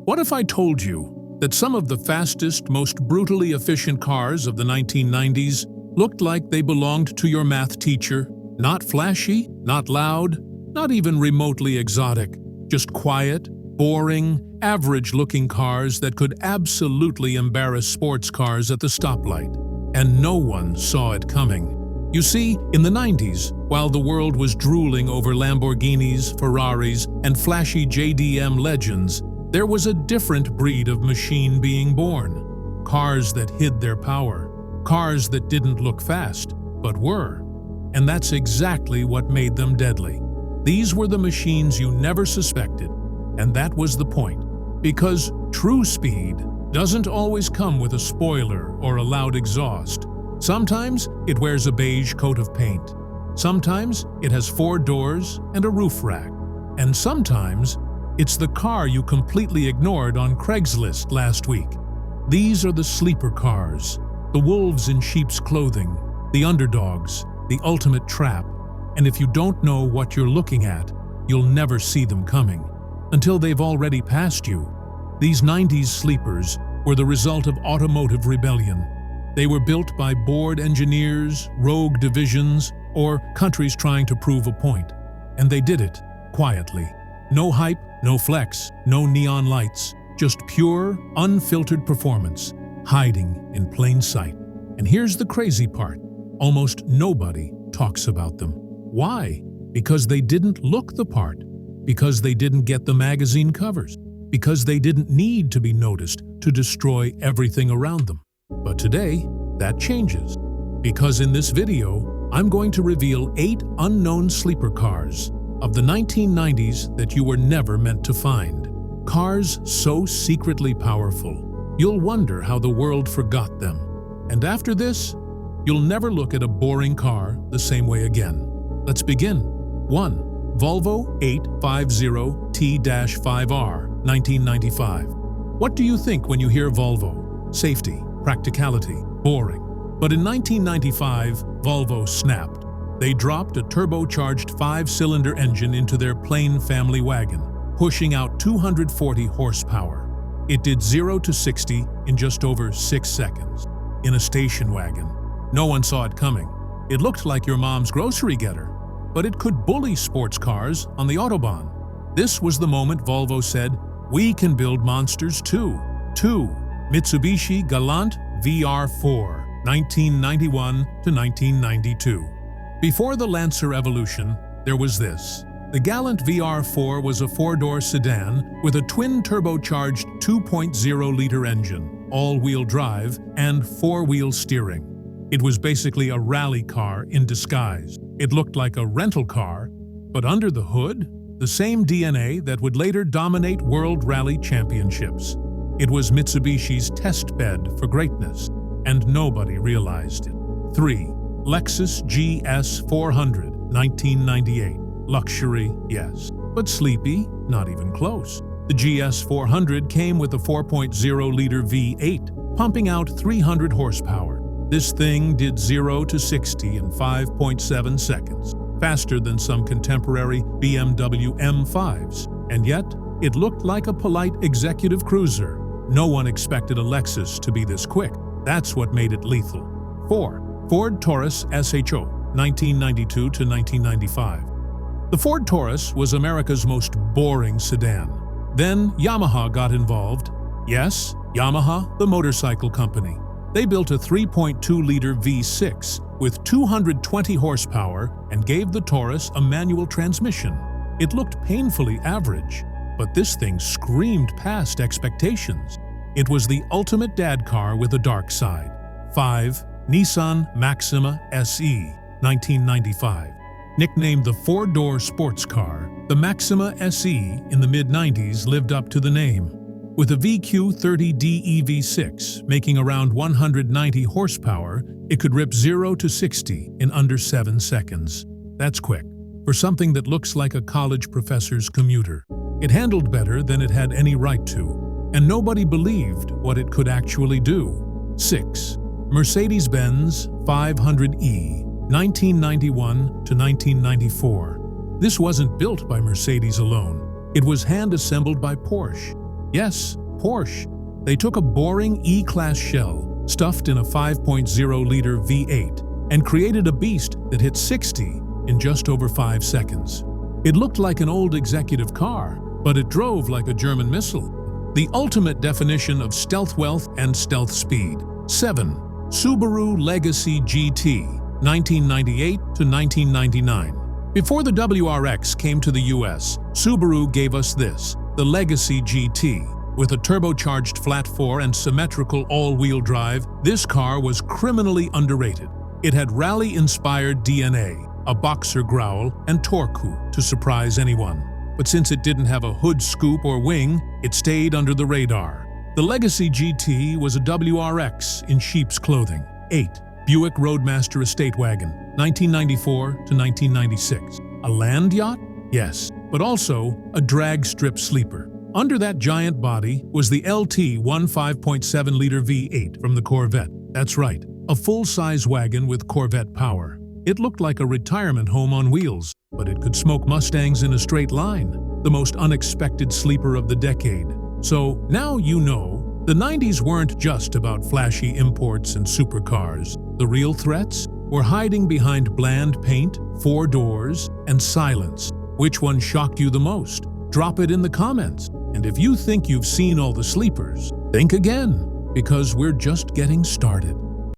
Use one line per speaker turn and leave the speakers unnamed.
What if I told you that some of the fastest, most brutally efficient cars of the 1990s looked like they belonged to your math teacher? Not flashy, not loud, not even remotely exotic, just quiet, boring, average-looking cars that could absolutely embarrass sports cars at the stoplight. And no one saw it coming. You see, in the 90s, while the world was drooling over Lamborghinis, Ferraris, and flashy JDM legends, there was a different breed of machine being born. Cars that hid their power. Cars that didn't look fast, but were. And that's exactly what made them deadly. These were the machines you never suspected. And that was the point. Because true speed doesn't always come with a spoiler or a loud exhaust. Sometimes it wears a beige coat of paint. Sometimes it has 4 doors and a roof rack. And sometimes it's the car you completely ignored on Craigslist last week. These are the sleeper cars, the wolves in sheep's clothing, the underdogs, the ultimate trap. And if you don't know what you're looking at, you'll never see them coming, until they've already passed you. These 90s sleepers were the result of automotive rebellion. They were built by bored engineers, rogue divisions, or countries trying to prove a point. And they did it quietly. No hype, no flex, no neon lights, just pure, unfiltered performance, hiding in plain sight. And here's the crazy part. Almost nobody talks about them. Why? Because they didn't look the part. Because they didn't get the magazine covers. Because they didn't need to be noticed to destroy everything around them. But today, that changes. Because in this video, I'm going to reveal 8 unknown sleeper cars of the 1990s that you were never meant to find. Cars so secretly powerful, you'll wonder how the world forgot them. And after this, you'll never look at a boring car the same way again. Let's begin. 1. Volvo 850T-5R, 1995. What do you think when you hear Volvo? Safety, practicality, boring. But in 1995, Volvo snapped. They dropped a turbocharged 5-cylinder engine into their plain family wagon, pushing out 240 horsepower. It did 0 to 60 in just over 6 seconds. In a station wagon. No one saw it coming. It looked like your mom's grocery getter, but it could bully sports cars on the Autobahn. This was the moment Volvo said, "We can build monsters too." 2. Mitsubishi Galant VR4, 1991 to 1992. Before the Lancer evolution, there was this. The Galant VR4 was a 4-door sedan with a twin turbocharged 2.0-liter engine, all-wheel drive, and 4-wheel steering. It was basically a rally car in disguise. It looked like a rental car, but under the hood, the same DNA that would later dominate World Rally Championships. It was Mitsubishi's test bed for greatness, and nobody realized it. 3. Lexus GS400, 1998. Luxury, yes, but sleepy, not even close. The GS400 came with a 4.0-liter V8, pumping out 300 horsepower. This thing did 0 to 60 in 5.7 seconds, faster than some contemporary BMW M5s. And yet, it looked like a polite executive cruiser. No one expected a Lexus to be this quick. That's what made it lethal. 4. Ford Taurus SHO, 1992 to 1995. The Ford Taurus was America's most boring sedan. Then Yamaha got involved. Yes, Yamaha, the motorcycle company. They built a 3.2-liter V6 with 220 horsepower and gave the Taurus a manual transmission. It looked painfully average, but this thing screamed past expectations. It was the ultimate dad car with a dark side. 5. Nissan Maxima SE, 1995. Nicknamed the 4-door sports car, the Maxima SE in the mid-90s lived up to the name. With a VQ30D EV6 making around 190 horsepower, it could rip 0 to 60 in under 7 seconds. That's quick, for something that looks like a college professor's commuter. It handled better than it had any right to, and nobody believed what it could actually do. 6. Mercedes-Benz 500e, 1991 to 1994. This wasn't built by Mercedes alone. It was hand-assembled by Porsche. Yes, Porsche. They took a boring E-Class shell, stuffed in a 5.0-liter V8, and created a beast that hit 60 in just over 5 seconds. It looked like an old executive car, but it drove like a German missile. The ultimate definition of stealth wealth and stealth speed. 7. Subaru Legacy GT, 1998 to 1999. Before the WRX came to the US, Subaru gave us this, the Legacy GT. With a turbocharged flat-4 and symmetrical all-wheel drive, this car was criminally underrated. It had rally-inspired DNA, a boxer growl, and torque to surprise anyone. But since it didn't have a hood scoop or wing, it stayed under the radar. The Legacy GT was a WRX in sheep's clothing. 8. Buick Roadmaster Estate Wagon, 1994 to 1996. A land yacht? Yes, but also a drag strip sleeper. Under that giant body was the LT 15.7-liter V8 from the Corvette. That's right, a full-size wagon with Corvette power. It looked like a retirement home on wheels, but it could smoke Mustangs in a straight line, the most unexpected sleeper of the decade. So now you know, the 90s weren't just about flashy imports and supercars. The real threats were hiding behind bland paint, 4 doors, and silence. Which one shocked you the most? Drop it in the comments. And if you think you've seen all the sleepers, think again, because we're just getting started.